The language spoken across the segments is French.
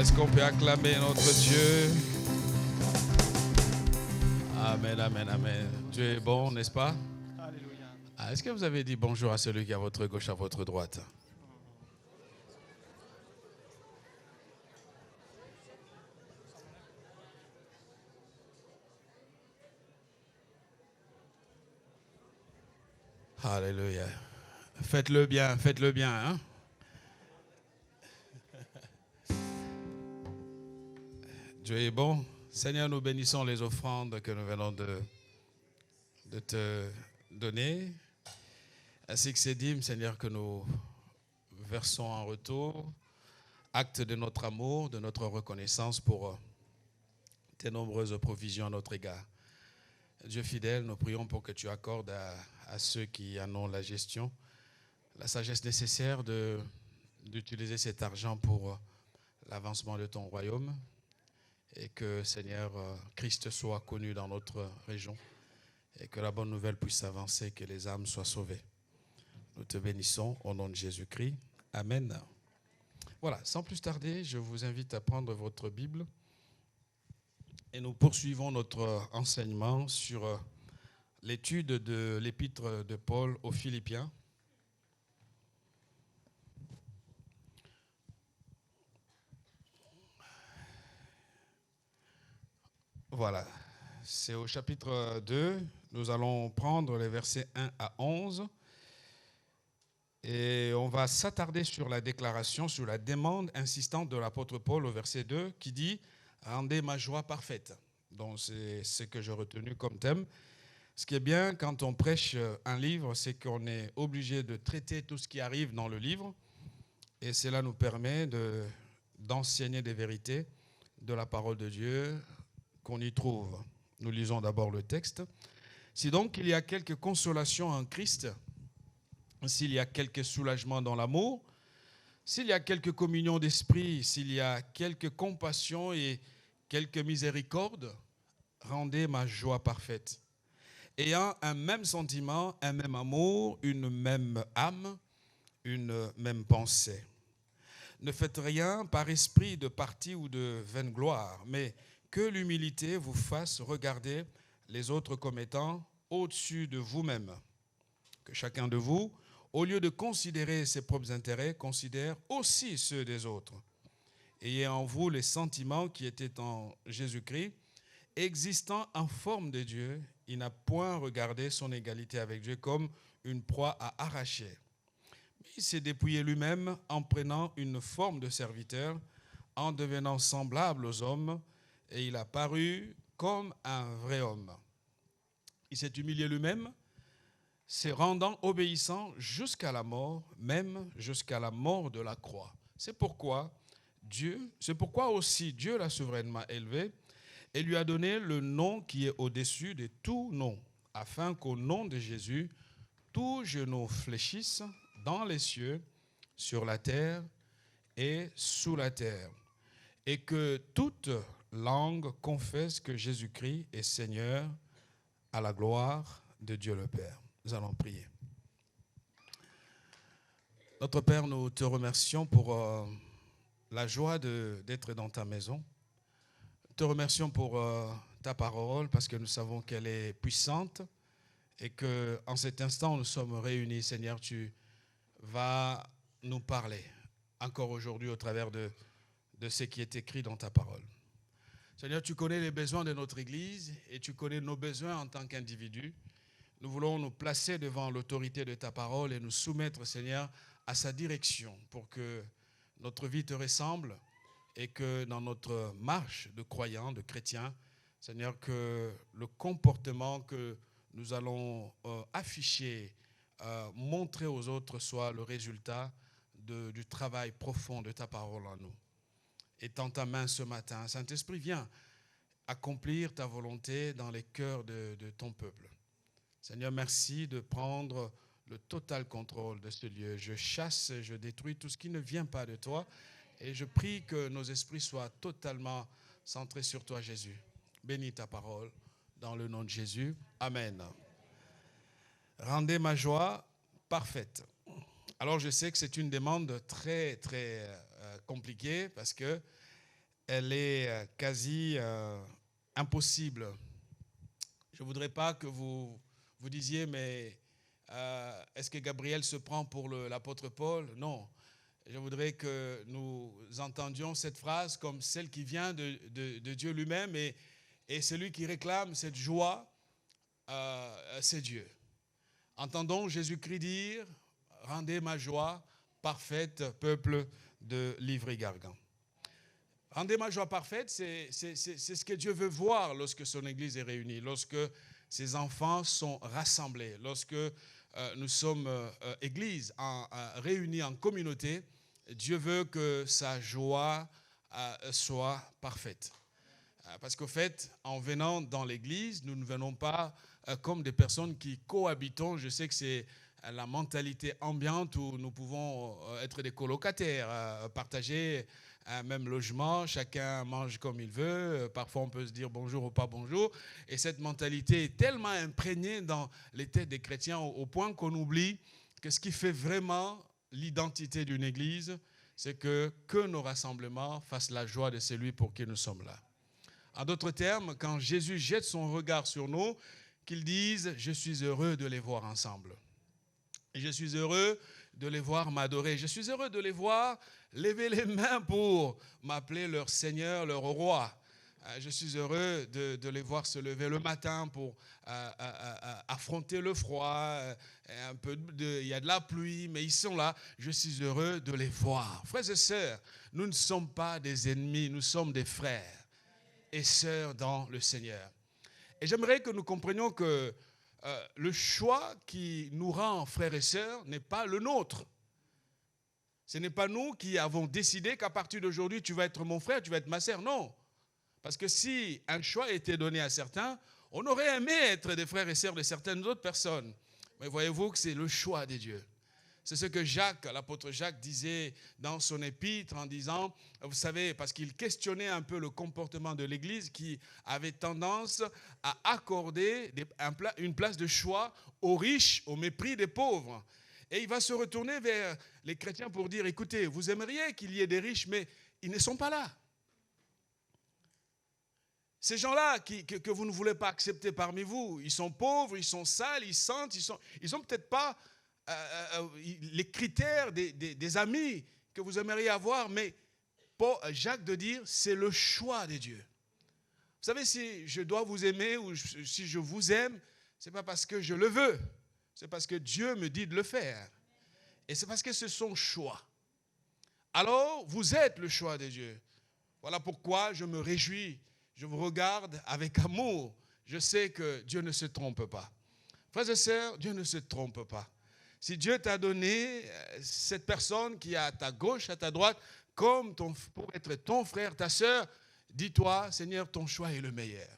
Est-ce qu'on peut acclamer notre Dieu? Amen, amen, amen. Dieu est bon, n'est-ce pas? Alléluia. Est-ce que vous avez dit bonjour à celui qui est à votre gauche, à votre droite? Alléluia. Faites-le bien, hein? Dieu est bon. Seigneur, nous bénissons les offrandes que nous venons de te donner, ainsi que ces dîmes, Seigneur, que nous versons en retour, acte de notre amour, de notre reconnaissance pour tes nombreuses provisions à notre égard. Dieu fidèle, nous prions pour que tu accordes à ceux qui en ont la gestion la sagesse nécessaire d'utiliser cet argent pour l'avancement de ton royaume et que, Seigneur, Christ soit connu dans notre région et que la bonne nouvelle puisse avancer, que les âmes soient sauvées. Nous te bénissons au nom de Jésus-Christ. Amen. Voilà, sans plus tarder, je vous invite à prendre votre Bible et nous poursuivons notre enseignement sur l'étude de l'épître de Paul aux Philippiens. Voilà, c'est au chapitre 2, nous allons prendre les versets 1 à 11 et on va s'attarder sur la déclaration, sur la demande insistante de l'apôtre Paul au verset 2 qui dit « Rendez ma joie parfaite ». Donc c'est ce que j'ai retenu comme thème. Ce qui est bien quand on prêche un livre, c'est qu'on est obligé de traiter tout ce qui arrive dans le livre et cela nous permet d'enseigner des vérités de la parole de Dieu qu'on y trouve. Nous lisons d'abord le texte. Si donc il y a quelque consolation en Christ, s'il y a quelque soulagement dans l'amour, s'il y a quelque communion d'esprit, s'il y a quelque compassion et quelque miséricorde, rendez ma joie parfaite. Ayant un même sentiment, un même amour, une même âme, une même pensée. Ne faites rien par esprit de parti ou de vaine gloire, mais que l'humilité vous fasse regarder les autres comme étant au-dessus de vous-même. Que chacun de vous, au lieu de considérer ses propres intérêts, considère aussi ceux des autres. Ayez en vous les sentiments qui étaient en Jésus-Christ, existant en forme de Dieu, il n'a point regardé son égalité avec Dieu comme une proie à arracher. Mais il s'est dépouillé lui-même en prenant une forme de serviteur, en devenant semblable aux hommes, et il a paru comme un vrai homme. Il s'est humilié lui-même, se rendant obéissant jusqu'à la mort, même jusqu'à la mort de la croix. C'est pourquoi aussi Dieu l'a souverainement élevé et lui a donné le nom qui est au-dessus de tout nom, afin qu'au nom de Jésus, tout genou fléchisse dans les cieux, sur la terre et sous la terre, et que toute langue confesse que Jésus-Christ est Seigneur, à la gloire de Dieu le Père. Nous allons prier. Notre Père, nous te remercions pour la joie d'être dans ta maison. Nous te remercions pour ta parole parce que nous savons qu'elle est puissante et qu'en cet instant, nous sommes réunis. Seigneur, tu vas nous parler encore aujourd'hui au travers de ce qui est écrit dans ta parole. Seigneur, tu connais les besoins de notre Église et tu connais nos besoins en tant qu'individus. Nous voulons nous placer devant l'autorité de ta parole et nous soumettre, Seigneur, à sa direction pour que notre vie te ressemble et que dans notre marche de croyants, de chrétiens, Seigneur, que le comportement que nous allons afficher, montrer aux autres soit le résultat du travail profond de ta parole en nous. Étends ta main ce matin. Saint-Esprit, viens accomplir ta volonté dans les cœurs de ton peuple. Seigneur, merci de prendre le total contrôle de ce lieu. Je chasse, je détruis tout ce qui ne vient pas de toi et je prie que nos esprits soient totalement centrés sur toi, Jésus. Bénis ta parole dans le nom de Jésus. Amen. Rendez ma joie parfaite. Alors je sais que c'est une demande très, très compliquée parce que elle est quasi impossible. Je ne voudrais pas que vous disiez, mais est-ce que Gabriel se prend pour l'apôtre Paul? Non. Je voudrais que nous entendions cette phrase comme celle qui vient de Dieu lui-même, et celui qui réclame cette joie, c'est Dieu. Entendons Jésus-Christ dire, « Rendez ma joie parfaite, peuple de Livry-Gargan. » Rendez ma joie parfaite, c'est ce que Dieu veut voir lorsque son Église est réunie, lorsque ses enfants sont rassemblés, lorsque nous sommes Église réunis en communauté. Dieu veut que sa joie soit parfaite. Parce qu'au fait, en venant dans l'Église, nous ne venons pas comme des personnes qui cohabitons. Je sais que c'est la mentalité ambiante où nous pouvons être des colocataires, partager un même logement, chacun mange comme il veut, parfois on peut se dire bonjour ou pas bonjour, et cette mentalité est tellement imprégnée dans les têtes des chrétiens au point qu'on oublie que ce qui fait vraiment l'identité d'une église, c'est que nos rassemblements fassent la joie de celui pour qui nous sommes là. En d'autres termes, quand Jésus jette son regard sur nous, qu'il dise « Je suis heureux de les voir ensemble ». Et je suis heureux de les voir m'adorer. Je suis heureux de les voir lever les mains pour m'appeler leur Seigneur, leur roi. Je suis heureux de les voir se lever le matin pour affronter le froid. Il y a de la pluie, mais ils sont là. Je suis heureux de les voir. Frères et sœurs, nous ne sommes pas des ennemis, nous sommes des frères et sœurs dans le Seigneur. Et j'aimerais que nous comprenions que le choix qui nous rend frères et sœurs n'est pas le nôtre. Ce n'est pas nous qui avons décidé qu'à partir d'aujourd'hui, tu vas être mon frère, tu vas être ma sœur. Non. Parce que si un choix était donné à certains, on aurait aimé être des frères et sœurs de certaines autres personnes. Mais voyez-vous que c'est le choix de Dieu. C'est ce que Jacques, l'apôtre Jacques, disait dans son épître en disant, vous savez, parce qu'il questionnait un peu le comportement de l'Église qui avait tendance à accorder une place de choix aux riches au mépris des pauvres. Et il va se retourner vers les chrétiens pour dire, écoutez, vous aimeriez qu'il y ait des riches, mais ils ne sont pas là. Ces gens-là que vous ne voulez pas accepter parmi vous, ils sont pauvres, ils sont sales, ils sentent, ils sont peut-être pas les critères des amis que vous aimeriez avoir, mais pour Jacques de dire, c'est le choix de Dieu. Vous savez, si je dois vous aimer ou si je vous aime, ce n'est pas parce que je le veux, c'est parce que Dieu me dit de le faire. Et c'est parce que c'est son choix. Alors, vous êtes le choix de Dieu. Voilà pourquoi je me réjouis, je vous regarde avec amour. Je sais que Dieu ne se trompe pas. Frères et sœurs, Dieu ne se trompe pas. Si Dieu t'a donné cette personne qui est à ta gauche, à ta droite, comme pour être ton frère, ta sœur, dis-toi, Seigneur, ton choix est le meilleur.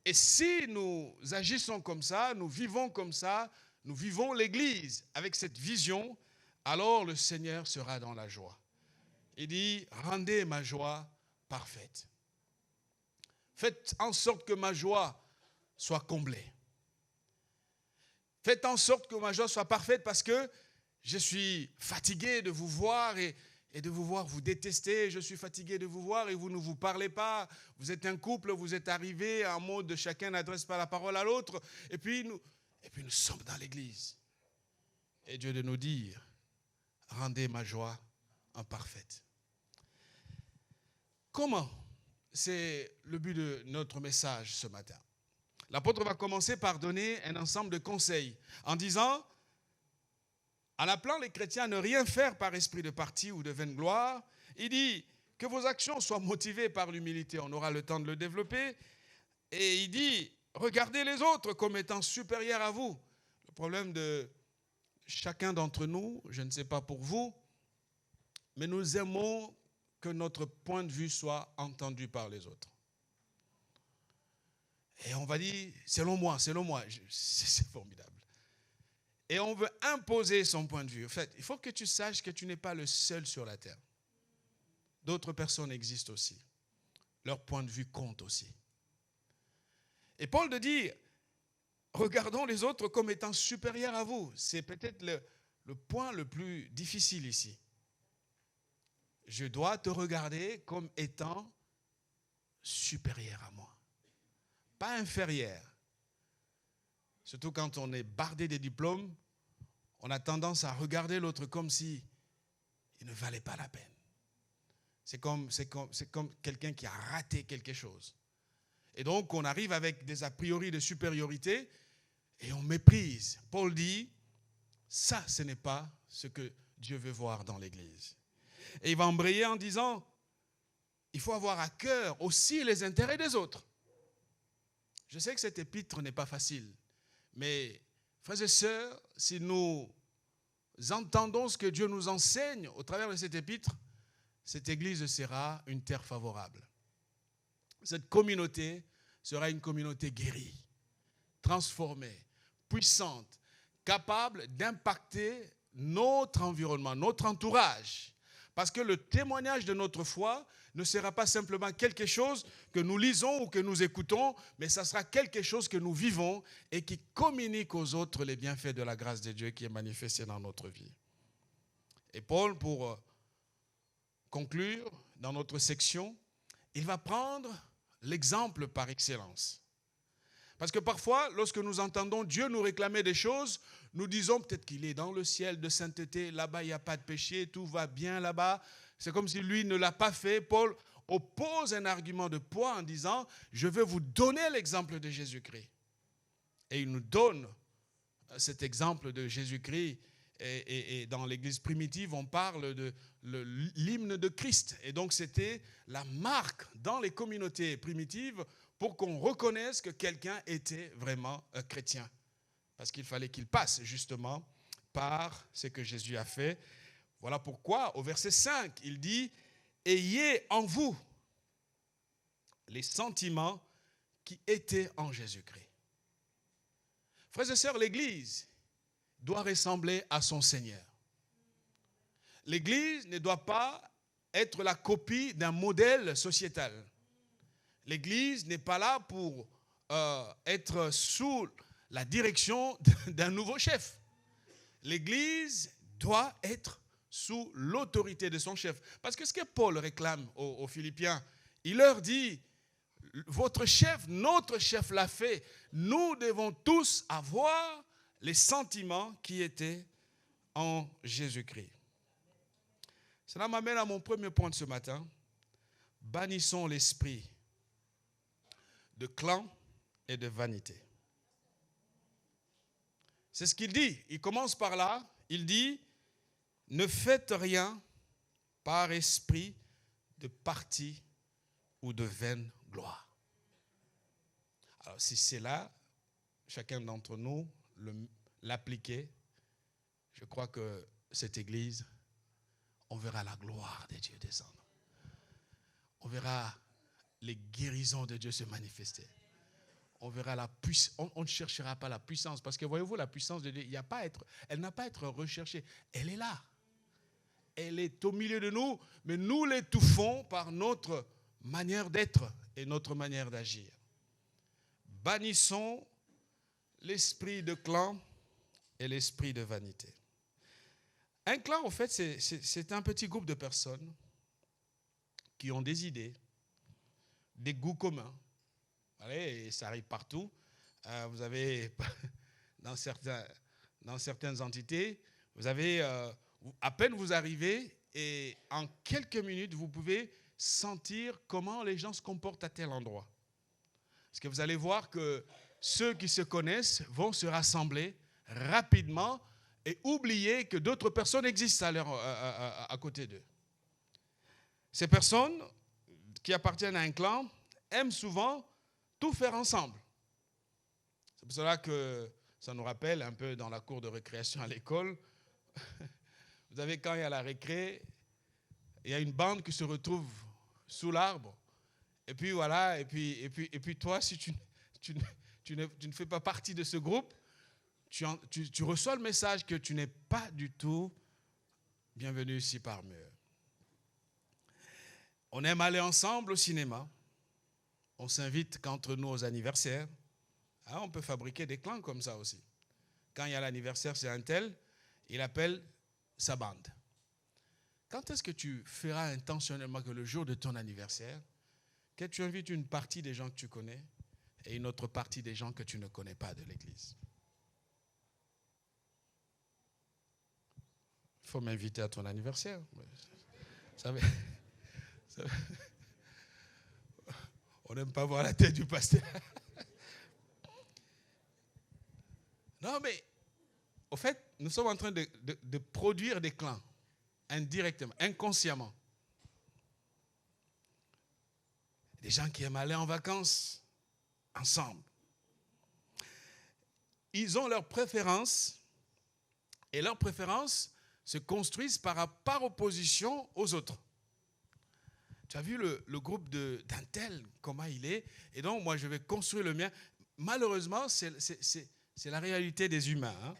Et si nous agissons comme ça, nous vivons comme ça, nous vivons l'Église avec cette vision, alors le Seigneur sera dans la joie. Il dit, rendez ma joie parfaite. Faites en sorte que ma joie soit comblée. Faites en sorte que ma joie soit parfaite parce que je suis fatigué de vous voir et de vous voir vous détester. Je suis fatigué de vous voir et vous ne vous parlez pas. Vous êtes un couple, vous êtes arrivés en mode de chacun n'adresse pas la parole à l'autre. Et puis nous sommes dans l'église. Et Dieu de nous dire, rendez ma joie en parfaite. Comment? C'est le but de notre message ce matin. L'apôtre va commencer par donner un ensemble de conseils en disant, en appelant les chrétiens à ne rien faire par esprit de parti ou de vaine gloire, il dit que vos actions soient motivées par l'humilité. On aura le temps de le développer. Et il dit, regardez les autres comme étant supérieurs à vous. Le problème de chacun d'entre nous, je ne sais pas pour vous, mais nous aimons que notre point de vue soit entendu par les autres. Et on va dire, selon moi, c'est formidable. Et on veut imposer son point de vue. En fait, il faut que tu saches que tu n'es pas le seul sur la terre. D'autres personnes existent aussi. Leur point de vue compte aussi. Et Paul de dire, regardons les autres comme étant supérieurs à vous. C'est peut-être le point le plus difficile ici. je dois te regarder comme étant supérieur à moi, pas inférieur. Surtout quand on est bardé des diplômes, on a tendance à regarder l'autre comme si il ne valait pas la peine. C'est comme quelqu'un qui a raté quelque chose. Et donc, on arrive avec des a priori de supériorité et on méprise. Paul dit, ça, ce n'est pas ce que Dieu veut voir dans l'Église. Et il va embrayer en disant, il faut avoir à cœur aussi les intérêts des autres. Je sais que cet épître n'est pas facile, mais frères et sœurs, si nous entendons ce que Dieu nous enseigne au travers de cet épître, cette église sera une terre favorable. Cette communauté sera une communauté guérie, transformée, puissante, capable d'impacter notre environnement, notre entourage. Parce que le témoignage de notre foi ne sera pas simplement quelque chose que nous lisons ou que nous écoutons, mais ça sera quelque chose que nous vivons et qui communique aux autres les bienfaits de la grâce de Dieu qui est manifestée dans notre vie. Et Paul, pour conclure dans notre section, il va prendre l'exemple par excellence. Parce que parfois, lorsque nous entendons Dieu nous réclamer des choses, nous disons peut-être qu'il est dans le ciel de sainteté, là-bas il n'y a pas de péché, tout va bien là-bas. C'est comme si lui ne l'a pas fait. Paul oppose un argument de poids en disant, je vais vous donner l'exemple de Jésus-Christ. Et il nous donne cet exemple de Jésus-Christ. Et dans l'église primitive, on parle de l'hymne de Christ. Et donc c'était la marque dans les communautés primitives pour qu'on reconnaisse que quelqu'un était vraiment un chrétien. Parce qu'il fallait qu'il passe justement par ce que Jésus a fait. Voilà pourquoi, au verset 5, il dit « Ayez en vous les sentiments qui étaient en Jésus-Christ. » Frères et sœurs, l'Église doit ressembler à son Seigneur. L'Église ne doit pas être la copie d'un modèle sociétal. L'Église n'est pas là pour être sous la direction d'un nouveau chef. L'Église doit être sous l'autorité de son chef. Parce que ce que Paul réclame aux Philippiens, il leur dit, votre chef, notre chef l'a fait. Nous devons tous avoir les sentiments qui étaient en Jésus-Christ. Cela m'amène à mon premier point de ce matin. Bannissons l'esprit de clan et de vanité. C'est ce qu'il dit. Il commence par là. Il dit, ne faites rien par esprit de parti ou de vaine gloire. Alors si c'est là, chacun d'entre nous l'appliquer, je crois que cette église, on verra la gloire de Dieu descendre. On verra les guérisons de Dieu se manifester. On verra la puissance. On ne cherchera pas la puissance. Parce que voyez-vous, la puissance de Dieu, elle n'a pas à être recherchée. Elle est là. Elle est au milieu de nous, mais nous l'étouffons par notre manière d'être et notre manière d'agir. Bannissons l'esprit de clan et l'esprit de vanité. Un clan, en fait, c'est un petit groupe de personnes qui ont des idées, des goûts communs. Allez, et ça arrive partout. Vous avez, dans certaines entités, vous avez, à peine vous arrivez, et en quelques minutes, vous pouvez sentir comment les gens se comportent à tel endroit. Parce que vous allez voir que ceux qui se connaissent vont se rassembler rapidement et oublier que d'autres personnes existent à côté d'eux. Ces personnes qui appartiennent à un clan aiment souvent tout faire ensemble. C'est pour cela que ça nous rappelle un peu dans la cour de récréation à l'école. Vous savez, quand il y a la récré, il y a une bande qui se retrouve sous l'arbre. Et puis voilà, et puis toi, si tu ne fais pas partie de ce groupe, tu reçois le message que tu n'es pas du tout bienvenu ici parmi eux. On aime aller ensemble au cinéma. On s'invite qu'entre nous aux anniversaires. Ah, on peut fabriquer des clans comme ça aussi. Quand il y a l'anniversaire, c'est un tel, il appelle sa bande. Quand est-ce que tu feras intentionnellement que le jour de ton anniversaire, que tu invites une partie des gens que tu connais et une autre partie des gens que tu ne connais pas de l'église? Il faut m'inviter à ton anniversaire. Vous savez, on n'aime pas voir la tête du pasteur. Non, mais au fait, nous sommes en train de produire des clans, indirectement, inconsciemment. Des gens qui aiment aller en vacances ensemble. Ils ont leurs préférences et leurs préférences se construisent par opposition aux autres. Tu as vu le groupe d'un tel, comment il est, et donc moi je vais construire le mien. Malheureusement, c'est la réalité des humains. Hein.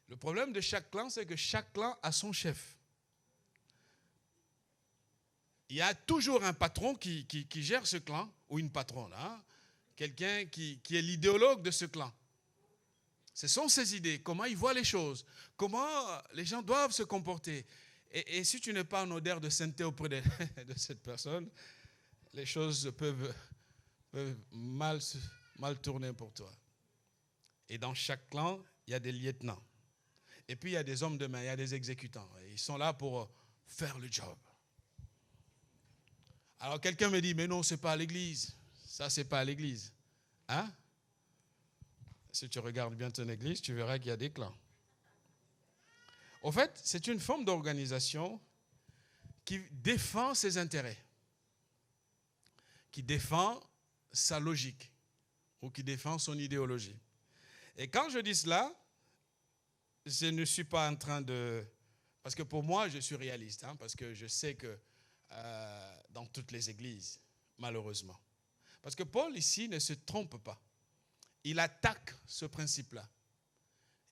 Le problème de chaque clan, c'est que chaque clan a son chef. Il y a toujours un patron qui gère ce clan, ou une patronne, hein, quelqu'un qui est l'idéologue de ce clan. Ce sont ses idées, comment il voit les choses, comment les gens doivent se comporter. Et si tu n'es pas en odeur de sainteté auprès de cette personne, les choses peuvent mal tourner pour toi. Et dans chaque clan, il y a des lieutenants. Et puis il y a des hommes de main, il y a des exécutants. Et ils sont là pour faire le job. Alors quelqu'un me dit, mais non, ce n'est pas à l'église. Ça, ce n'est pas à l'église. Hein? Si tu regardes bien ton église, tu verras qu'il y a des clans. Au fait, c'est une forme d'organisation qui défend ses intérêts, qui défend sa logique ou qui défend son idéologie. Et quand je dis cela, je ne suis pas en train de... Parce que pour moi, je suis réaliste, hein, parce que je sais que dans toutes les églises, malheureusement. Parce que Paul, ici, ne se trompe pas. Il attaque ce principe-là.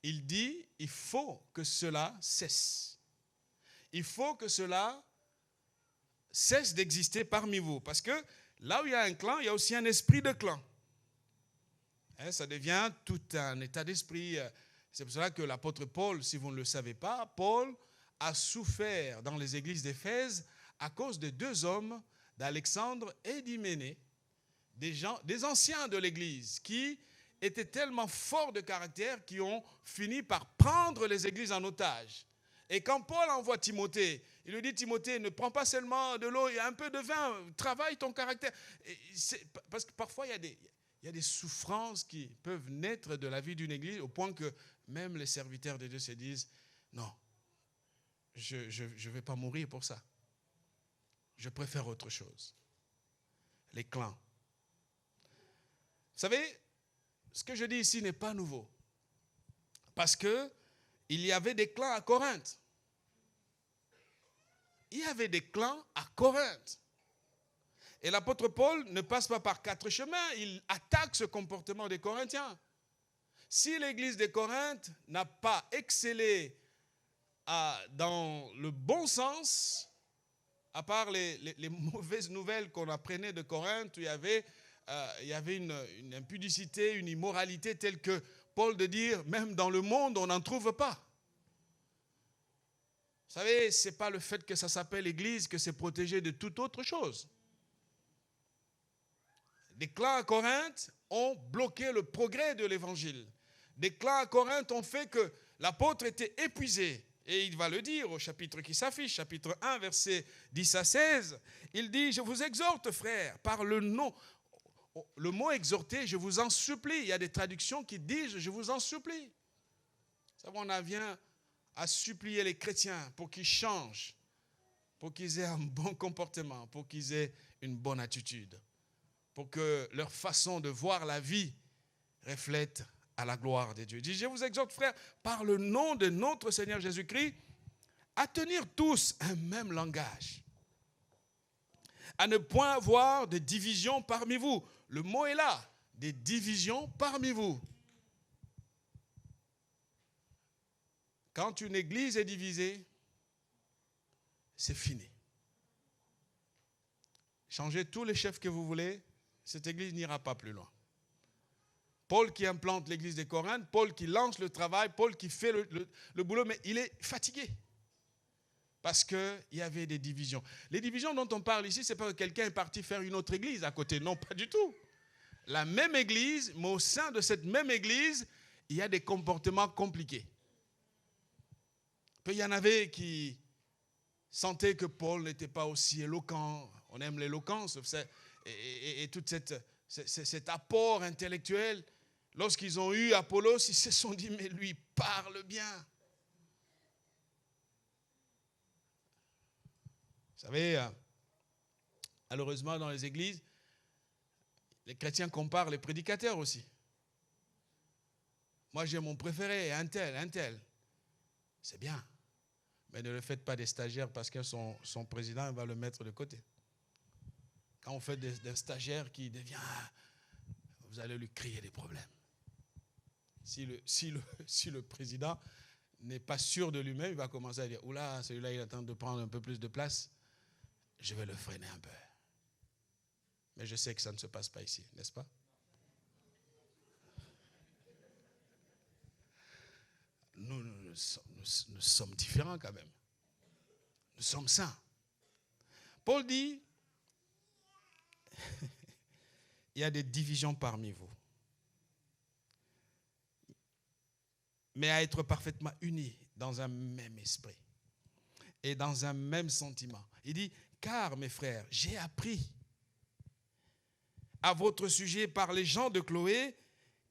Il dit, il faut que cela cesse. Il faut que cela cesse d'exister parmi vous. Parce que là où il y a un clan, il y a aussi un esprit de clan. Hein, ça devient tout un état d'esprit. C'est pour cela que l'apôtre Paul, si vous ne le savez pas, Paul a souffert dans les églises d'Éphèse à cause de deux hommes, d'Alexandre et d'Hyménée, des anciens de l'église, qui étaient tellement forts de caractère qu'ils ont fini par prendre les églises en otage. Et quand Paul envoie Timothée, il lui dit, Timothée, ne prends pas seulement de l'eau, il y a un peu de vin, travaille ton caractère. Parce que parfois, il y a des souffrances qui peuvent naître de la vie d'une église, au point que même les serviteurs de Dieu se disent, non, je ne vais pas mourir pour ça. Je préfère autre chose. Les clans. Vous savez, ce que je dis ici n'est pas nouveau. Parce qu'il y avait des clans à Corinthe. Il y avait des clans à Corinthe. Et l'apôtre Paul ne passe pas par quatre chemins. Il attaque ce comportement des Corinthiens. Si l'église de Corinthe n'a pas excellé dans le bon sens, à part les mauvaises nouvelles qu'on apprenait de Corinthe, où il y avait une impudicité, une immoralité telle que Paul de dire, même dans le monde, on n'en trouve pas. Vous savez, ce n'est pas le fait que ça s'appelle église que c'est protégé de toute autre chose. Des clans à Corinthe ont bloqué le progrès de l'évangile. Des clans à Corinthe ont fait que l'apôtre était épuisé. Et il va le dire au chapitre qui s'affiche, chapitre 1, versets 10 à 16. Il dit, je vous exhorte, frères, par le nom. Le mot exhorter, je vous en supplie. Il y a des traductions qui disent, je vous en supplie. Ça, on en vient à supplier les chrétiens pour qu'ils changent, pour qu'ils aient un bon comportement, pour qu'ils aient une bonne attitude, pour que leur façon de voir la vie reflète à la gloire de Dieu. Il dit, je vous exhorte, frères, par le nom de notre Seigneur Jésus-Christ, à tenir tous un même langage, à ne point avoir de division parmi vous. Le mot est là, des divisions parmi vous. Quand une église est divisée, c'est fini. Changez tous les chefs que vous voulez, cette église n'ira pas plus loin. Paul qui implante l'église de Corinthe, Paul qui lance le travail, Paul qui fait le boulot, mais il est fatigué. Parce qu'il y avait des divisions. Les divisions dont on parle ici, ce n'est pas que quelqu'un est parti faire une autre église à côté. Non, pas du tout. La même église, mais au sein de cette même église, il y a des comportements compliqués. Il y en avait qui sentaient que Paul n'était pas aussi éloquent. On aime l'éloquence. Et tout cet apport intellectuel. Lorsqu'ils ont eu Apollos, ils se sont dit, mais lui parle bien. Vous savez, malheureusement, dans les églises, les chrétiens comparent les prédicateurs aussi. Moi, j'ai mon préféré, un tel. C'est bien. Mais ne le faites pas des stagiaires parce que son président va le mettre de côté. Quand on fait d'un stagiaire qui devient, vous allez lui créer des problèmes. Si le président n'est pas sûr de lui-même, il va commencer à dire, oula, celui-là, il attend de prendre un peu plus de place. Je vais le freiner un peu. Mais je sais que ça ne se passe pas ici, n'est-ce pas? Nous sommes différents quand même. Nous sommes saints. Paul dit, il y a des divisions parmi vous. Mais à être parfaitement unis dans un même esprit et dans un même sentiment. Il dit, car mes frères, j'ai appris à votre sujet par les gens de Chloé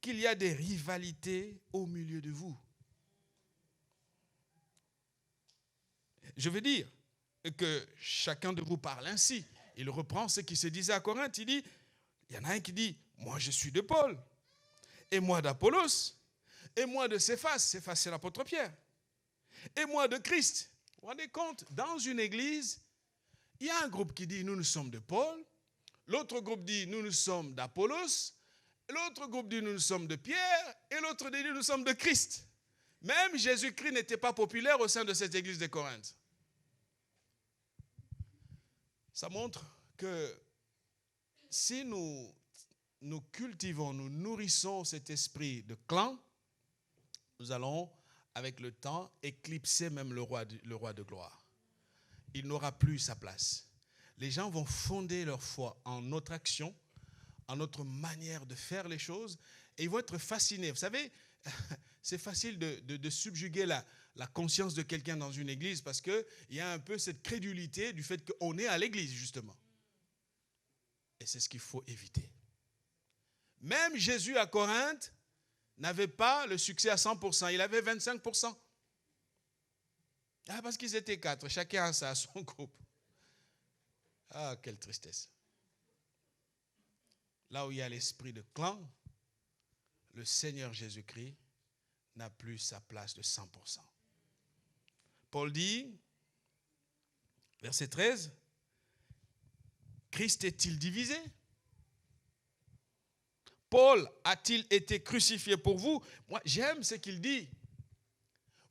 qu'il y a des rivalités au milieu de vous. Je veux dire que chacun de vous parle ainsi. Il reprend ce qui se disait à Corinthe. Il dit, il y en a un qui dit, moi je suis de Paul, et moi d'Apollos, et moi de Céphas. Céphas, c'est l'apôtre Pierre. Et moi de Christ. Vous vous rendez compte, dans une église, il y a un groupe qui dit, nous sommes de Paul. L'autre groupe dit, nous sommes d'Apollos. L'autre groupe dit, nous sommes de Pierre. Et l'autre dit, nous sommes de Christ. Même Jésus-Christ n'était pas populaire au sein de cette église de Corinthe. Ça montre que si nous cultivons, nous nourrissons cet esprit de clan, nous allons, avec le temps, éclipser même le roi de gloire. Il n'aura plus sa place. Les gens vont fonder leur foi en notre action, en notre manière de faire les choses, et ils vont être fascinés. Vous savez, c'est facile de subjuguer la conscience de quelqu'un dans une église parce qu'il y a un peu cette crédulité du fait qu'on est à l'église, justement. Et c'est ce qu'il faut éviter. Même Jésus à Corinthe n'avait pas le succès à 100%, il avait 25%. Ah, parce qu'ils étaient 4, chacun a son groupe. Ah, quelle tristesse. Là où il y a l'esprit de clan, le Seigneur Jésus-Christ n'a plus sa place de 100%. Paul dit, verset 13, Christ est-il divisé? Paul a-t-il été crucifié pour vous? Moi, j'aime ce qu'il dit.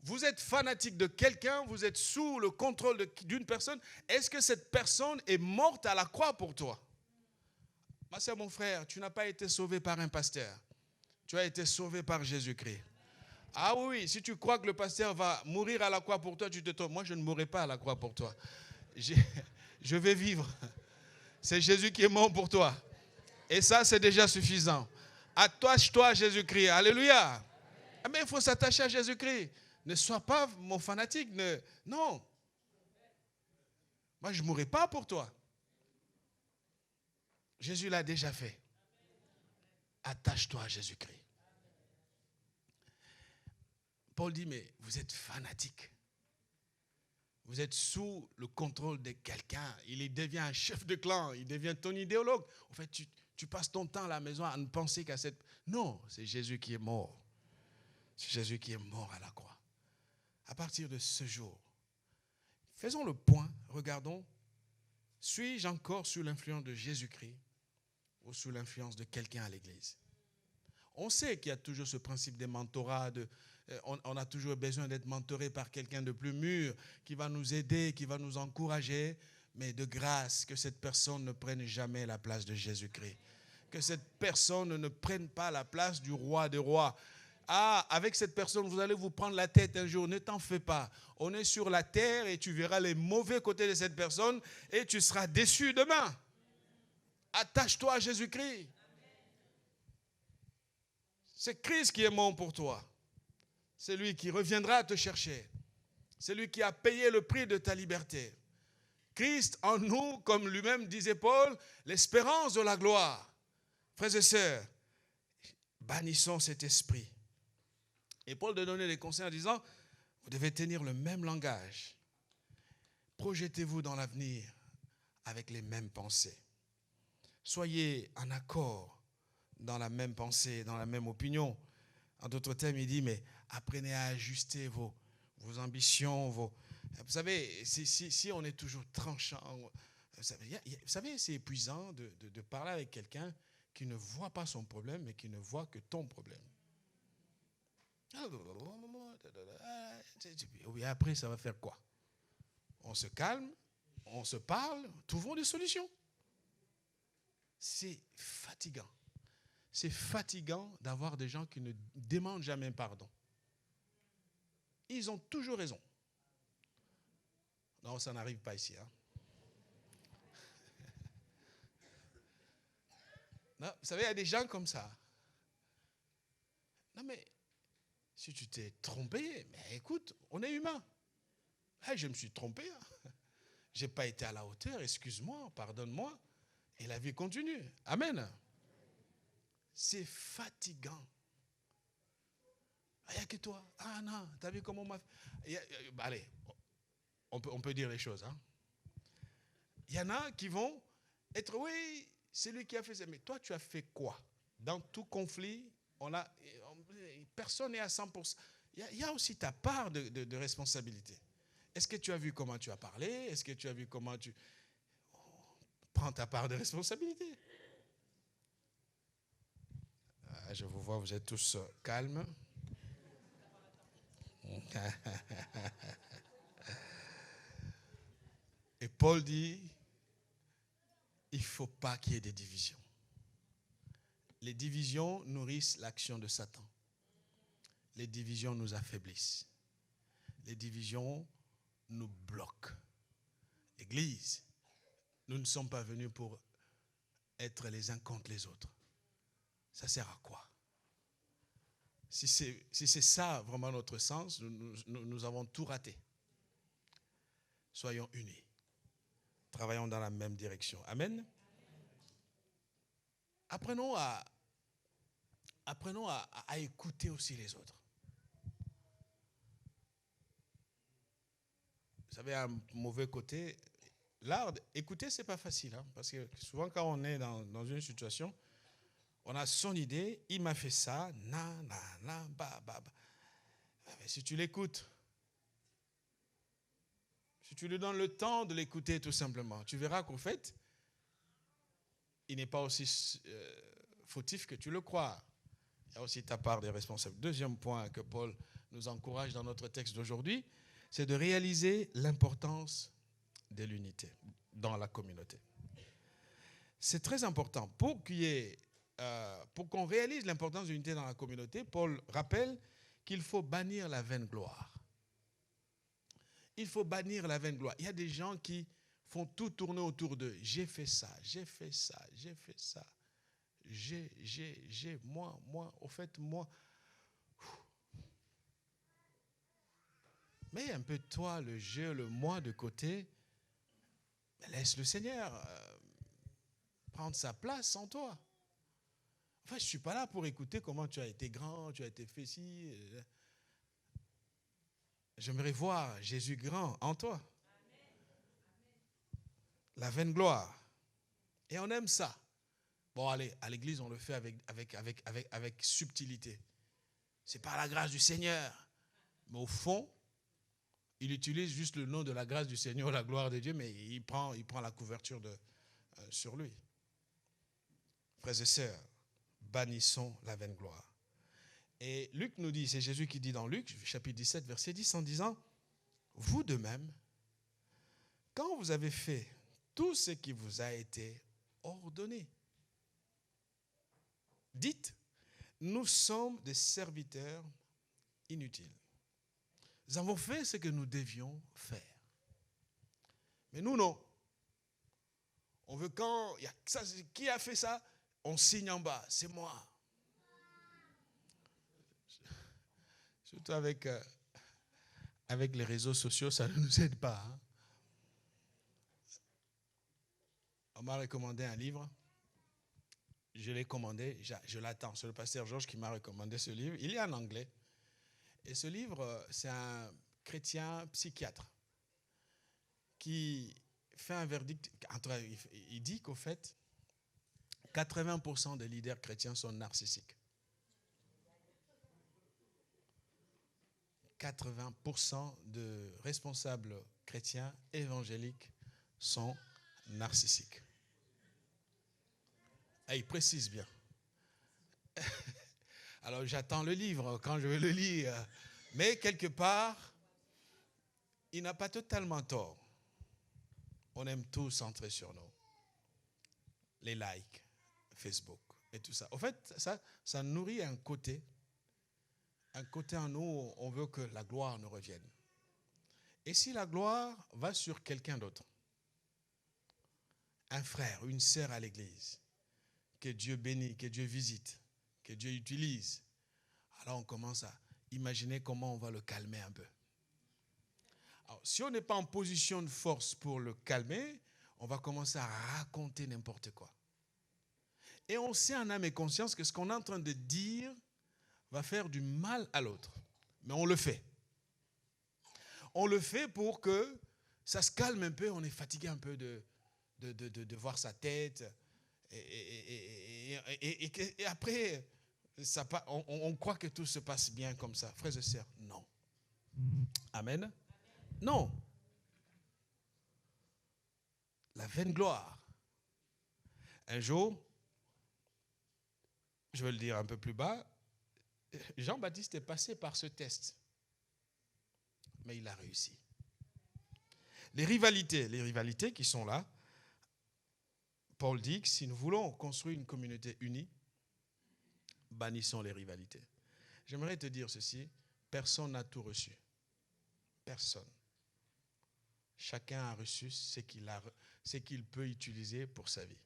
Vous êtes fanatique de quelqu'un, vous êtes sous le contrôle d'une personne. Est-ce que cette personne est morte à la croix pour toi? Ma soeur, mon frère, tu n'as pas été sauvé par un pasteur. Tu as été sauvé par Jésus-Christ. Ah oui, si tu crois que le pasteur va mourir à la croix pour toi, tu te trompes. Moi, je ne mourrai pas à la croix pour toi. Je vais vivre. C'est Jésus qui est mort pour toi. Et ça, c'est déjà suffisant. Attache-toi à Jésus-Christ. Alléluia. Ah, mais il faut s'attacher à Jésus-Christ. Ne sois pas mon fanatique. Non. Moi, je ne mourrai pas pour toi. Jésus l'a déjà fait. Attache-toi à Jésus-Christ. Paul dit, mais vous êtes fanatique. Vous êtes sous le contrôle de quelqu'un. Il devient un chef de clan. Il devient ton idéologue. En fait, tu passes ton temps à la maison à ne penser qu'à cette... Non, c'est Jésus qui est mort. C'est Jésus qui est mort à la croix. À partir de ce jour, faisons le point. Regardons. Suis-je encore sous l'influence de Jésus-Christ ou sous l'influence de quelqu'un à l'église? On sait qu'il y a toujours ce principe des mentorats. On a toujours besoin d'être mentoré par quelqu'un de plus mûr qui va nous aider, qui va nous encourager. Mais de grâce, que cette personne ne prenne jamais la place de Jésus-Christ. Que cette personne ne prenne pas la place du roi des rois. Ah, avec cette personne, vous allez vous prendre la tête un jour. Ne t'en fais pas. On est sur la terre et tu verras les mauvais côtés de cette personne et tu seras déçu demain. Attache-toi à Jésus-Christ. C'est Christ qui est mort pour toi. C'est lui qui reviendra te chercher. C'est lui qui a payé le prix de ta liberté. Christ en nous, comme lui-même disait Paul, l'espérance de la gloire. Frères et sœurs, bannissons cet esprit. Et Paul de donner des conseils en disant, vous devez tenir le même langage. Projetez-vous dans l'avenir avec les mêmes pensées. Soyez en accord dans la même pensée, dans la même opinion. En d'autres termes, il dit, mais apprenez à ajuster vos ambitions. Vous savez, si on est toujours tranchant, vous savez, c'est épuisant de parler avec quelqu'un qui ne voit pas son problème, mais qui ne voit que ton problème. Et après, ça va faire quoi? On se calme, on se parle, trouvons des solutions. C'est fatigant. C'est fatigant d'avoir des gens qui ne demandent jamais pardon. Ils ont toujours raison. Non, ça n'arrive pas ici. Hein. Non, vous savez, il y a des gens comme ça. Non, mais si tu t'es trompé, mais écoute, on est humain. Hey, je me suis trompé. Hein. Je n'ai pas été à la hauteur, excuse-moi, pardonne-moi. Et la vie continue. Amen. C'est fatigant. Il n'y a que toi. Ah non, tu as vu comment on m'a fait. Allez, on peut dire les choses. Hein. Il y en a qui vont être, oui, c'est lui qui a fait ça. Mais toi, tu as fait quoi? Dans tout conflit, personne n'est à 100%. Il y a aussi ta part de responsabilité. Est-ce que tu as vu comment tu as parlé? Est-ce que tu as vu comment tu... Prends ta part de responsabilité. Je vous vois, vous êtes tous calmes. Et Paul dit, il ne faut pas qu'il y ait des divisions. Les divisions nourrissent l'action de Satan. Les divisions nous affaiblissent. Les divisions nous bloquent. L'Église, nous ne sommes pas venus pour être les uns contre les autres. Ça sert à quoi? Si c'est ça vraiment notre sens, nous avons tout raté. Soyons unis. Travaillons dans la même direction. Amen. Apprenons à écouter aussi les autres. Vous savez, un mauvais côté, l'art, écouter, ce n'est pas facile. Hein, parce que souvent, quand on est dans une situation, on a son idée, il m'a fait ça, Mais si tu l'écoutes, si tu lui donnes le temps de l'écouter tout simplement, tu verras qu'au fait, il n'est pas aussi fautif que tu le crois. Il y a aussi ta part des responsables. Deuxième point que Paul nous encourage dans notre texte d'aujourd'hui, c'est de réaliser l'importance de l'unité dans la communauté. C'est très important. Pour qu'on réalise l'importance de l'unité dans la communauté, Paul rappelle qu'il faut bannir la vaine gloire. Il faut bannir la vaine gloire. Il y a des gens qui font tout tourner autour d'eux. J'ai fait ça, j'ai fait ça, j'ai fait ça. Moi, au fait, moi. Mets un peu toi, le je, le moi de côté. Laisse le Seigneur prendre sa place en toi. Enfin, je ne suis pas là pour écouter comment tu as été grand, tu as été fait ci. J'aimerais voir Jésus grand en toi. La vaine gloire. Et on aime ça. Bon, allez, à l'église, on le fait avec subtilité. C'est par la grâce du Seigneur. Mais au fond, il utilise juste le nom de la grâce du Seigneur, la gloire de Dieu, mais il prend la couverture sur lui. Frères et sœurs, bannissons la vaine gloire. Et Luc nous dit, c'est Jésus qui dit dans Luc, chapitre 17, verset 10, en disant, vous de même, quand vous avez fait tout ce qui vous a été ordonné, dites, nous sommes des serviteurs inutiles. Nous avons fait ce que nous devions faire. Mais nous, non. On veut quand il y a ça, qui a fait ça, on signe en bas, c'est moi. Surtout avec les réseaux sociaux, ça ne nous aide pas. Hein. On m'a recommandé un livre. Je l'ai commandé, je l'attends. C'est le pasteur Georges qui m'a recommandé ce livre. Il est en anglais. Et ce livre, c'est un chrétien psychiatre qui fait un verdict. Il dit qu'au fait, 80% des leaders chrétiens sont narcissiques. 80% de responsables chrétiens évangéliques sont narcissiques. Et il précise bien. Alors j'attends le livre quand je vais le lire. Mais quelque part, il n'a pas totalement tort. On aime tous centrer sur nous. Les likes, Facebook et tout ça. Au fait, ça nourrit un côté en nous, on veut que la gloire nous revienne. Et si la gloire va sur quelqu'un d'autre, un frère, une sœur à l'église, que Dieu bénit, que Dieu visite, que Dieu utilise, alors on commence à imaginer comment on va le calmer un peu. Alors, si on n'est pas en position de force pour le calmer, on va commencer à raconter n'importe quoi. Et on sait en âme et conscience que ce qu'on est en train de dire va faire du mal à l'autre. Mais on le fait. On le fait pour que ça se calme un peu, on est fatigué un peu de voir sa tête. Et après, on croit que tout se passe bien comme ça. Frères et sœurs, non. Amen. Non. La vaine gloire. Un jour, je vais le dire un peu plus bas, Jean-Baptiste est passé par ce test. Mais il a réussi. Les rivalités qui sont là, Paul dit que si nous voulons construire une communauté unie, bannissons les rivalités. J'aimerais te dire ceci, personne n'a tout reçu. Personne. Chacun a reçu ce qu'il peut utiliser pour sa vie.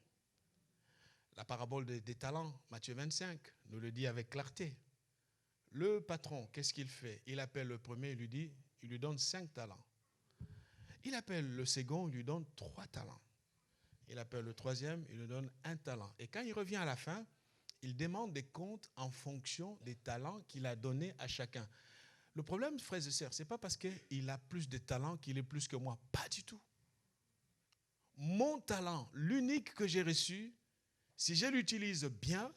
La parabole des talents, Matthieu 25, nous le dit avec clarté. Le patron, qu'est-ce qu'il fait? Il appelle le premier, il lui donne 5 talents. Il appelle le second, il lui donne 3 talents. Il appelle le troisième, il lui donne 1 talent. Et quand il revient à la fin, il demande des comptes en fonction des talents qu'il a donnés à chacun. Le problème, frères et sœurs, ce n'est pas parce qu'il a plus de talents qu'il est plus que moi. Pas du tout. Mon talent, l'unique que j'ai reçu, si je l'utilise bien,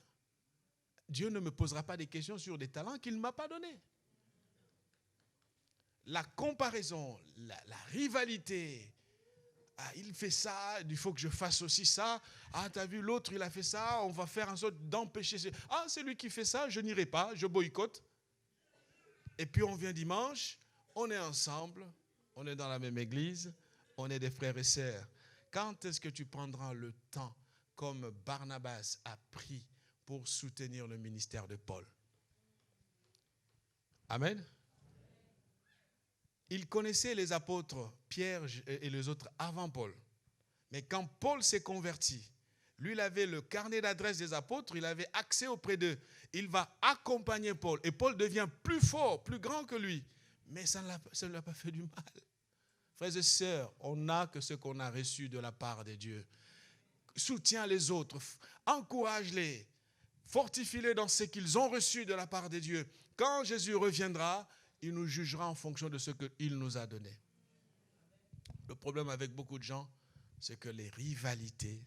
Dieu ne me posera pas des questions sur des talents qu'il ne m'a pas donnés. La comparaison, la rivalité, ah, il fait ça, il faut que je fasse aussi ça. Ah, tu as vu, l'autre, il a fait ça, on va faire en sorte d'empêcher. Ah, c'est lui qui fait ça, je n'irai pas, je boycotte. Et puis on vient dimanche, on est ensemble, on est dans la même église, on est des frères et sœurs. Quand est-ce que tu prendras le temps, comme Barnabas a pris, pour soutenir le ministère de Paul? Amen. Il connaissait les apôtres, Pierre et les autres, avant Paul. Mais quand Paul s'est converti, lui, il avait le carnet d'adresse des apôtres, il avait accès auprès d'eux. Il va accompagner Paul. Et Paul devient plus fort, plus grand que lui. Mais ça ne l'a pas fait du mal. Frères et sœurs, on n'a que ce qu'on a reçu de la part de Dieu. Soutiens les autres, encourage-les, fortifie-les dans ce qu'ils ont reçu de la part de Dieu. Quand Jésus reviendra, il nous jugera en fonction de ce qu'il nous a donné. Le problème avec beaucoup de gens, c'est que les rivalités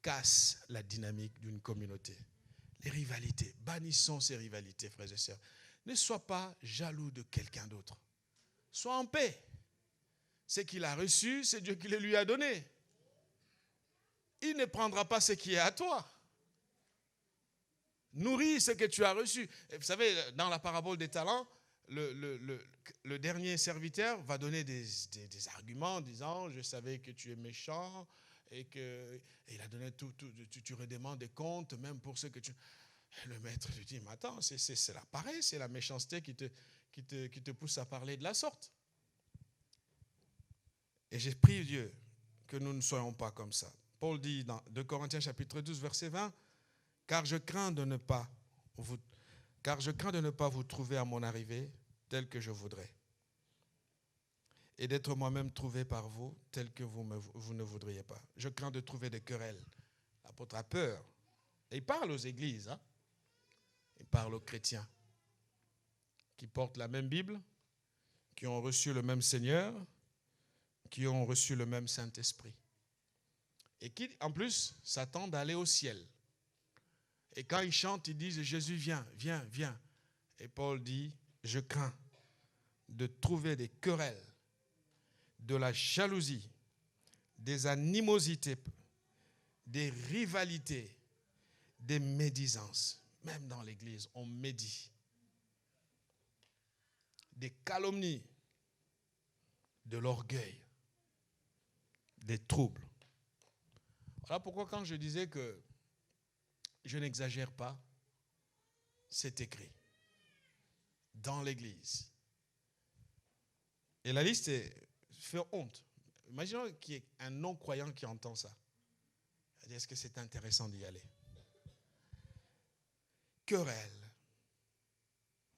cassent la dynamique d'une communauté. Les rivalités, bannissons ces rivalités, frères et sœurs. Ne sois pas jaloux de quelqu'un d'autre. Sois en paix. Ce qu'il a reçu, c'est Dieu qui le lui a donné. Il ne prendra pas ce qui est à toi. Nourris ce que tu as reçu. Et vous savez, dans la parabole des talents, le dernier serviteur va donner des arguments en disant « Je savais que tu es méchant et qu'il a donné tout, tu redemandes des comptes, même pour ce que tu... » Et le maître lui dit, mais attends, c'est la paresse, c'est la méchanceté qui te pousse à parler de la sorte. Et j'ai prié Dieu que nous ne soyons pas comme ça. Paul dit dans 2 Corinthiens chapitre 12, verset 20, car je crains de ne pas vous trouver à mon arrivée tel que je voudrais, et d'être moi-même trouvé par vous tel que vous ne voudriez pas. Je crains de trouver des querelles. L'apôtre a peur. Et il parle aux églises, hein? Il parle aux chrétiens qui portent la même Bible, qui ont reçu le même Seigneur, qui ont reçu le même Saint-Esprit. Et qui, en plus, s'attendent à aller au ciel. Et quand ils chantent, ils disent « Jésus, viens, viens, viens ». Et Paul dit « Je crains de trouver des querelles, de la jalousie, des animosités, des rivalités, des médisances. » Même dans l'église, on médit. Des calomnies, de l'orgueil, des troubles. Voilà pourquoi quand je disais que je n'exagère pas, c'est écrit dans l'église. Et la liste fait honte. Imaginons qu'il y ait un non-croyant qui entend ça. Est-ce que c'est intéressant d'y aller? Querelle.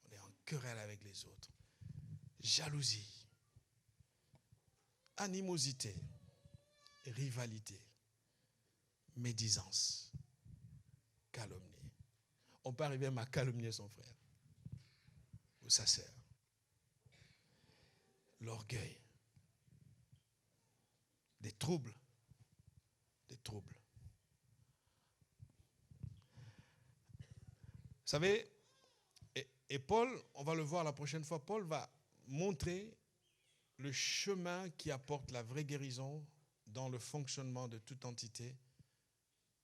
On est en querelle avec les autres. Jalousie. Animosité. Rivalité. Médisance. Calomnie. On peut arriver même à calomnier son frère ou sa sœur. L'orgueil. Des troubles. Des troubles. Vous savez, et Paul, on va le voir la prochaine fois, Paul va montrer le chemin qui apporte la vraie guérison dans le fonctionnement de toute entité,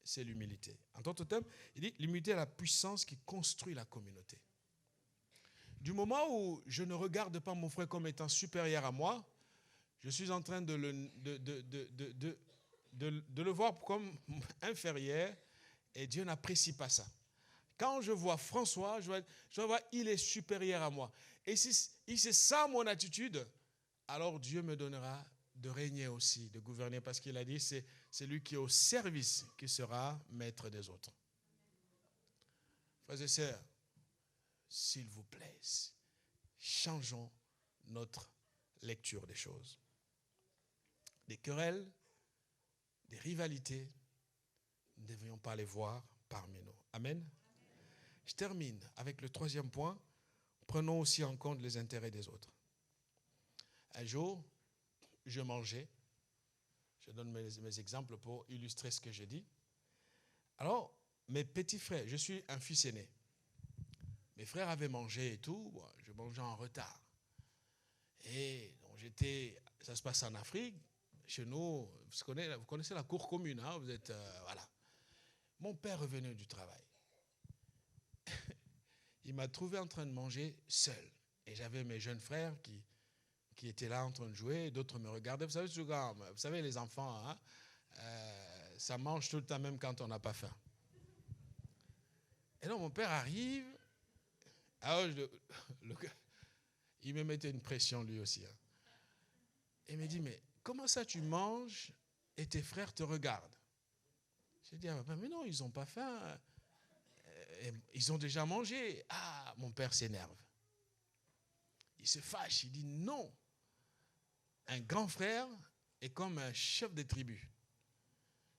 c'est l'humilité. En d'autres termes, il dit l'humilité est la puissance qui construit la communauté. Du moment où je ne regarde pas mon frère comme étant supérieur à moi, je suis en train de le voir comme inférieur et Dieu n'apprécie pas ça. Quand je vois François, je vois il est supérieur à moi. Et si c'est ça mon attitude, alors Dieu me donnera de régner aussi, de gouverner, parce qu'il a dit c'est lui qui est au service qui sera maître des autres. Frères et sœurs, s'il vous plaît, changeons notre lecture des choses. Des querelles, des rivalités, nous ne devrions pas les voir parmi nous. Amen. Je termine avec le troisième point. Prenons aussi en compte les intérêts des autres. Un jour, je mangeais. Je donne mes exemples pour illustrer ce que je dis. Alors, mes petits frères, je suis un fils aîné. Mes frères avaient mangé et tout. Bon, je mangeais en retard. Et donc ça se passe en Afrique. Chez nous, vous connaissez la cour commune. Hein, vous êtes, voilà. Mon père revenait du travail. Il m'a trouvé en train de manger seul. Et j'avais mes jeunes frères qui étaient là en train de jouer. D'autres me regardaient. Vous savez les enfants, hein, ça mange tout le temps même quand on n'a pas faim. Et donc mon père arrive. Alors, il me mettait une pression lui aussi. Hein. Et il me dit, mais comment ça tu manges et tes frères te regardent? J'ai dit, mais non, ils n'ont pas faim. Ils ont déjà mangé. Ah, mon père s'énerve. Il se fâche. Il dit non. Un grand frère est comme un chef de tribu.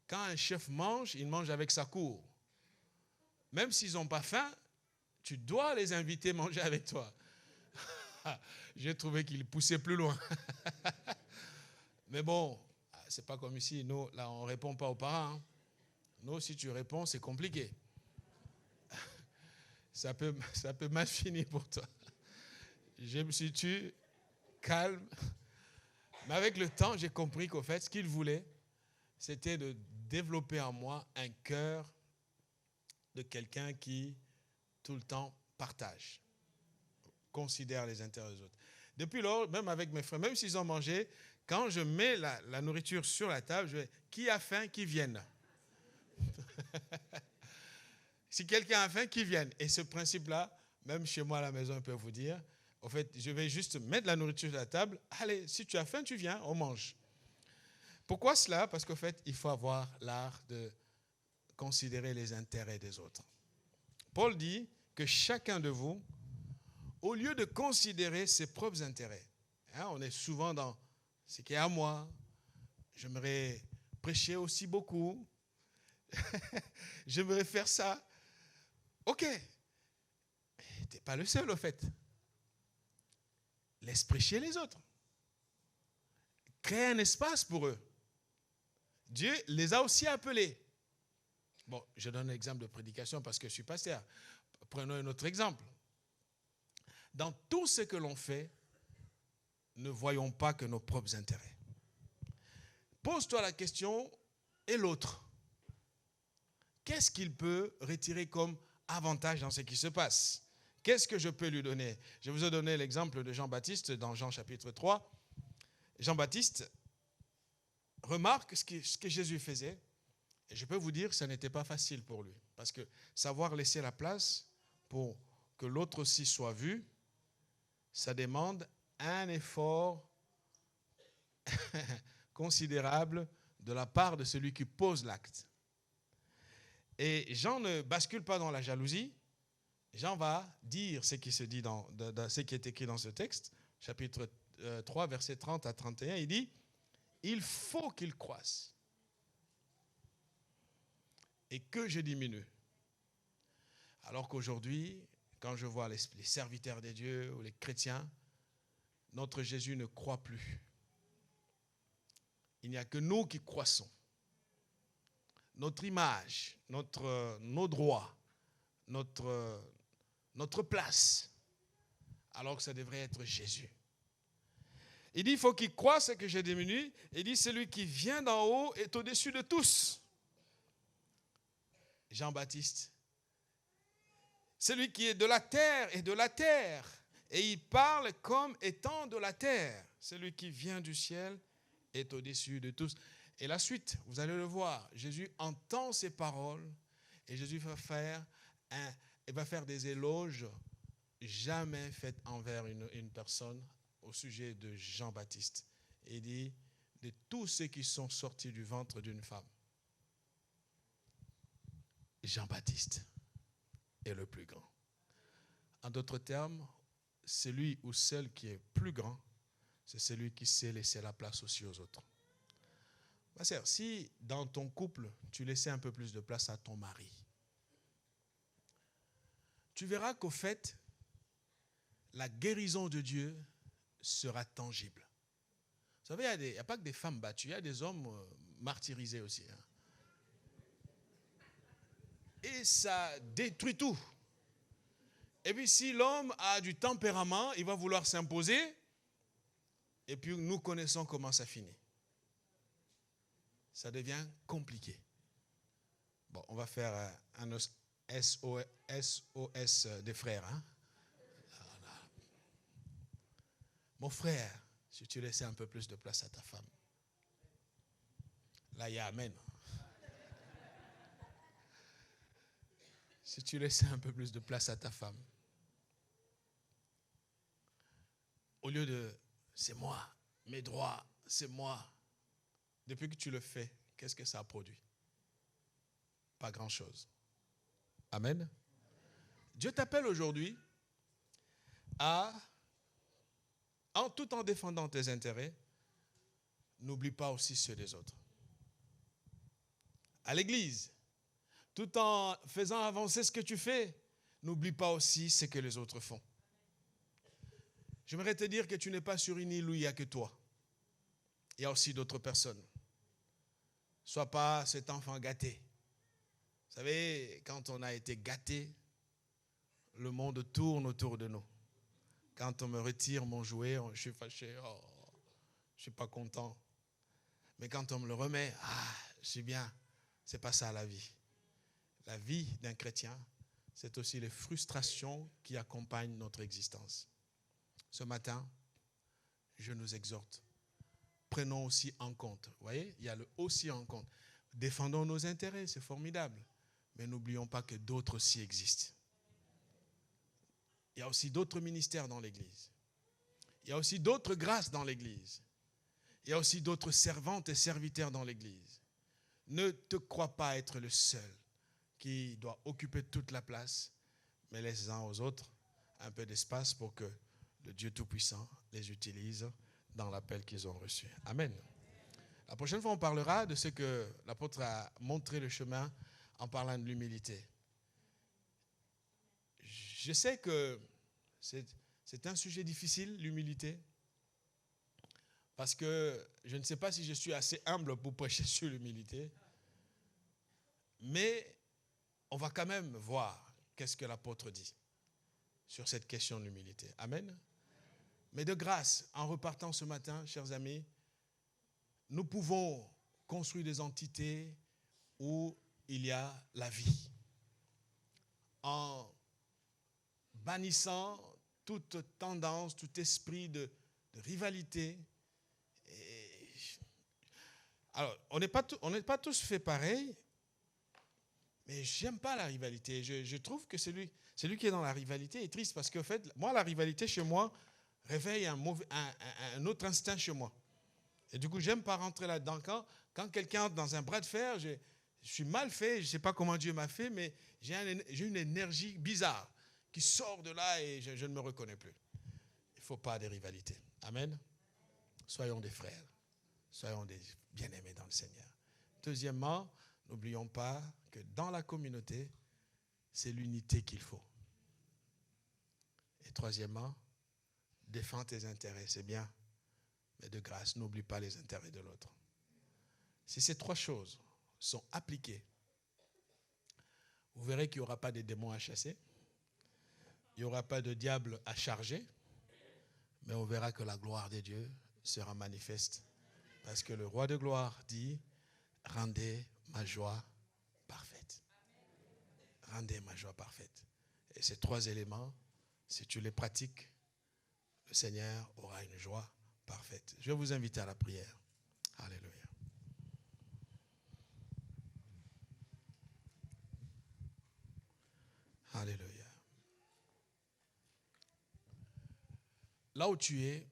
Quand un chef mange, il mange avec sa cour. Même s'ils n'ont pas faim, tu dois les inviter à manger avec toi. J'ai trouvé qu'il poussait plus loin. Mais bon, c'est pas comme ici. Nous, là, on ne répond pas aux parents. Nous, si tu réponds, c'est compliqué. Ça peut mal finir pour toi. Je me suis tué, calme. Mais avec le temps, j'ai compris qu'au fait, ce qu'il voulait, c'était de développer en moi un cœur de quelqu'un qui, tout le temps, partage, considère les intérêts des autres. Depuis lors, même avec mes frères, même s'ils ont mangé, quand je mets la nourriture sur la table, je vais, qui a faim, qui vienne. Si quelqu'un a faim, qu'il vienne. Et ce principe-là, même chez moi à la maison, on peut vous dire, en fait, je vais juste mettre la nourriture sur la table. Allez, si tu as faim, tu viens, on mange. Pourquoi cela? Parce qu'en fait, il faut avoir l'art de considérer les intérêts des autres. Paul dit que chacun de vous, au lieu de considérer ses propres intérêts, on est souvent dans ce qui est à moi, j'aimerais prêcher aussi beaucoup, j'aimerais faire ça. Ok, tu n'es pas le seul au fait. Laisse prêcher les autres. Crée un espace pour eux. Dieu les a aussi appelés. Bon, je donne un exemple de prédication parce que je suis pasteur. Prenons un autre exemple. Dans tout ce que l'on fait, ne voyons pas que nos propres intérêts. Pose-toi la question, et l'autre? Qu'est-ce qu'il peut retirer comme avantage dans ce qui se passe? Qu'est-ce que je peux lui donner? Je vous ai donné l'exemple de Jean-Baptiste dans Jean chapitre 3. Jean-Baptiste remarque ce que Jésus faisait. Et je peux vous dire que ça n'était pas facile pour lui. Parce que savoir laisser la place pour que l'autre aussi soit vu, ça demande un effort considérable de la part de celui qui pose l'acte. Et Jean ne bascule pas dans la jalousie. Jean va dire ce qui se dit dans ce qui est écrit dans ce texte, chapitre 3, versets 30 à 31. Il dit, il faut qu'il croisse et que je diminue. Alors qu'aujourd'hui, quand je vois les serviteurs de Dieu ou les chrétiens, notre Jésus ne croît plus. Il n'y a que nous qui croissons. Notre image, nos droits, notre place, alors que ça devrait être Jésus. Il dit, il faut qu'il croisse et que je diminue. Il dit, celui qui vient d'en haut est au-dessus de tous. Jean-Baptiste, celui qui est de la terre est de la terre. Et il parle comme étant de la terre. Celui qui vient du ciel est au-dessus de tous. Et la suite, vous allez le voir, Jésus entend ces paroles et Jésus va faire des éloges jamais faits envers une personne au sujet de Jean-Baptiste. Il dit, de tous ceux qui sont sortis du ventre d'une femme, Jean-Baptiste est le plus grand. En d'autres termes, celui ou celle qui est plus grand, c'est celui qui sait laisser la place aussi aux autres. Ma sœur, si dans ton couple, tu laissais un peu plus de place à ton mari, tu verras qu'au fait, la guérison de Dieu sera tangible. Vous savez, il n'y a pas que des femmes battues, il y a des hommes martyrisés aussi. Et ça détruit tout. Et puis si l'homme a du tempérament, il va vouloir s'imposer. Et puis nous connaissons comment ça finit. Ça devient compliqué. Bon, on va faire un SOS des frères. Hein? Mon frère, si tu laissais un peu plus de place à ta femme. Là, il y a Amen. Si tu laissais un peu plus de place à ta femme. Au lieu de, c'est moi, mes droits, c'est moi. Depuis que tu le fais, qu'est-ce que ça a produit? Pas grand-chose. Amen. Dieu t'appelle aujourd'hui tout en défendant tes intérêts, n'oublie pas aussi ceux des autres. À l'église, tout en faisant avancer ce que tu fais, n'oublie pas aussi ce que les autres font. J'aimerais te dire que tu n'es pas sur une île où il n'y a que toi. Il y a aussi d'autres personnes. Sois pas cet enfant gâté. Vous savez, quand on a été gâté, le monde tourne autour de nous. Quand on me retire mon jouet, je suis fâché, je ne suis pas content. Mais quand on me le remet, je suis bien. Ce n'est pas ça la vie. La vie d'un chrétien, c'est aussi les frustrations qui accompagnent notre existence. Ce matin, je nous exhorte. Prenons aussi en compte. Vous voyez, il y a le aussi en compte. Défendons nos intérêts, c'est formidable. Mais n'oublions pas que d'autres aussi existent. Il y a aussi d'autres ministères dans l'Église. Il y a aussi d'autres grâces dans l'Église. Il y a aussi d'autres servantes et serviteurs dans l'Église. Ne te crois pas être le seul qui doit occuper toute la place, mais laisse uns aux autres un peu d'espace pour que le Dieu Tout-Puissant les utilise dans l'appel qu'ils ont reçu. Amen. La prochaine fois, on parlera de ce que l'apôtre a montré le chemin en parlant de l'humilité. Je sais que c'est un sujet difficile, l'humilité, parce que je ne sais pas si je suis assez humble pour prêcher sur l'humilité, mais on va quand même voir qu'est-ce que l'apôtre dit sur cette question de l'humilité. Amen. Mais de grâce, en repartant ce matin, chers amis, nous pouvons construire des entités où il y a la vie, en bannissant toute tendance, tout esprit de rivalité. Alors, on n'est pas tous fait pareil, mais j'aime pas la rivalité. Je trouve que celui qui est dans la rivalité est triste parce qu'en fait, moi, la rivalité chez moi réveille un autre instinct chez moi. Et du coup, j'aime pas rentrer là-dedans. Quand quelqu'un entre dans un bras de fer, je suis mal fait, je ne sais pas comment Dieu m'a fait, mais j'ai une énergie bizarre qui sort de là et je ne me reconnais plus. Il ne faut pas de rivalité. Amen. Soyons des frères. Soyons des bien-aimés dans le Seigneur. Deuxièmement, n'oublions pas que dans la communauté, c'est l'unité qu'il faut. Et troisièmement, défends tes intérêts, c'est bien. Mais de grâce, n'oublie pas les intérêts de l'autre. Si ces trois choses sont appliquées, vous verrez qu'il n'y aura pas de démons à chasser, il n'y aura pas de diable à charger, mais on verra que la gloire de Dieu sera manifeste. Parce que le roi de gloire dit, rendez ma joie parfaite. Rendez ma joie parfaite. Et ces trois éléments, si tu les pratiques, le Seigneur aura une joie parfaite. Je vais vous inviter à la prière. Alléluia. Alléluia. Là où tu es,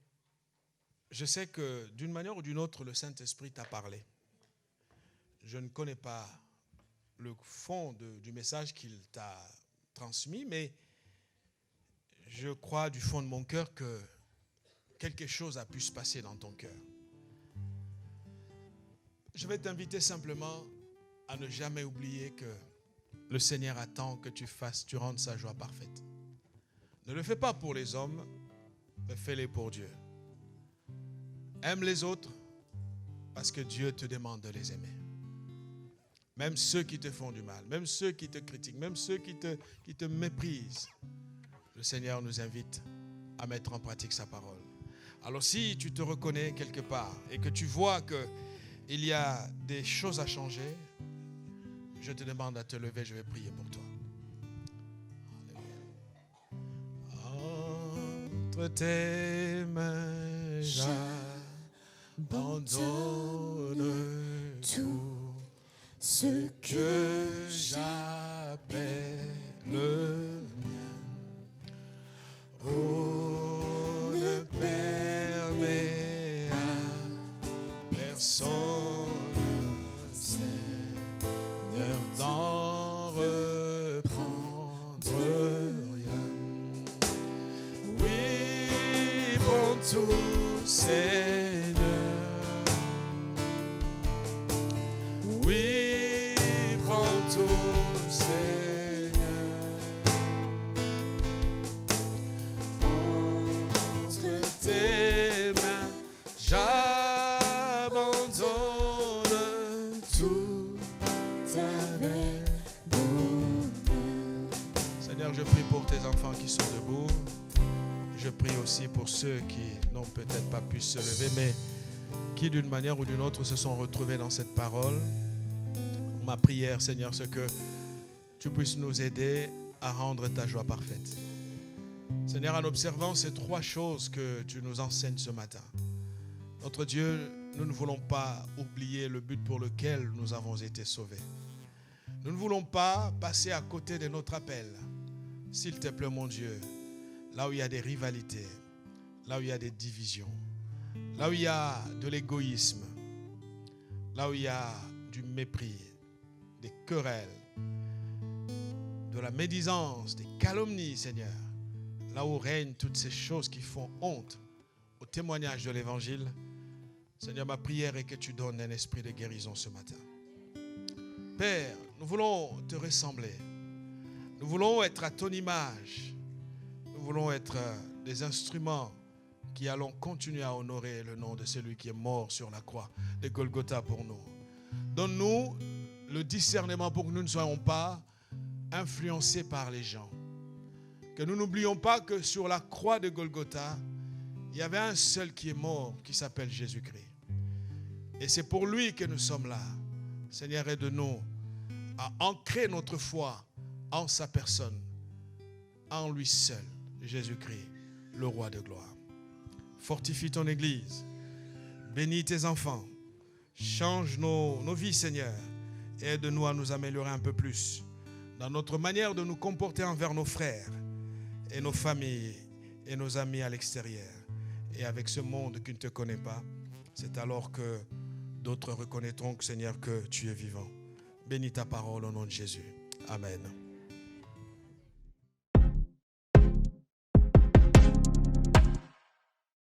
je sais que d'une manière ou d'une autre, le Saint-Esprit t'a parlé. Je ne connais pas le fond du message qu'il t'a transmis, mais je crois du fond de mon cœur que quelque chose a pu se passer dans ton cœur. Je vais t'inviter simplement à ne jamais oublier que le Seigneur attend que tu rendes sa joie parfaite. Ne le fais pas pour les hommes, mais fais-le pour Dieu. Aime les autres parce que Dieu te demande de les aimer. Même ceux qui te font du mal, même ceux qui te critiquent, même ceux qui te méprisent. Le Seigneur nous invite à mettre en pratique sa parole. Alors si tu te reconnais quelque part et que tu vois qu'il y a des choses à changer, je te demande à te lever, je vais prier pour toi. Entre tes mains, j'abandonne tout ce que j'appelle le mien. Oh, ne permets à personne, Seigneur, d'en reprendre rien. Oui, prends tout, Seigneur. Oui, prends tout, Seigneur. Entre tes mains, j'abandonne tout avec bonheur. Seigneur, je prie pour tes enfants qui sont debout. Je prie aussi pour ceux qui n'ont peut-être pas pu se lever, mais qui d'une manière ou d'une autre se sont retrouvés dans cette parole. Ma prière, Seigneur, c'est que tu puisses nous aider à rendre ta joie parfaite. Seigneur, en observant ces trois choses que tu nous enseignes ce matin, notre Dieu, nous ne voulons pas oublier le but pour lequel nous avons été sauvés. Nous ne voulons pas passer à côté de notre appel. S'il te plaît, mon Dieu, là où il y a des rivalités, là où il y a des divisions, là où il y a de l'égoïsme, là où il y a du mépris, des querelles, de la médisance, des calomnies, Seigneur, là où règnent toutes ces choses qui font honte au témoignage de l'Évangile, Seigneur, ma prière est que tu donnes un esprit de guérison ce matin. Père, nous voulons te ressembler. Nous voulons être à ton image. Nous voulons être des instruments qui allons continuer à honorer le nom de celui qui est mort sur la croix de Golgotha pour nous. Donne-nous le discernement pour que nous ne soyons pas influencés par les gens. Que nous n'oublions pas que sur la croix de Golgotha, il y avait un seul qui est mort, qui s'appelle Jésus-Christ. Et c'est pour lui que nous sommes là. Seigneur, aide-nous à ancrer notre foi en sa personne, en lui seul, Jésus-Christ, le roi de gloire. Fortifie ton Église, bénis tes enfants, change nos vies, Seigneur, et aide-nous à nous améliorer un peu plus dans notre manière de nous comporter envers nos frères et nos familles et nos amis à l'extérieur. Et avec ce monde qui ne te connaît pas, c'est alors que d'autres reconnaîtront, Seigneur, que tu es vivant. Bénis ta parole au nom de Jésus. Amen.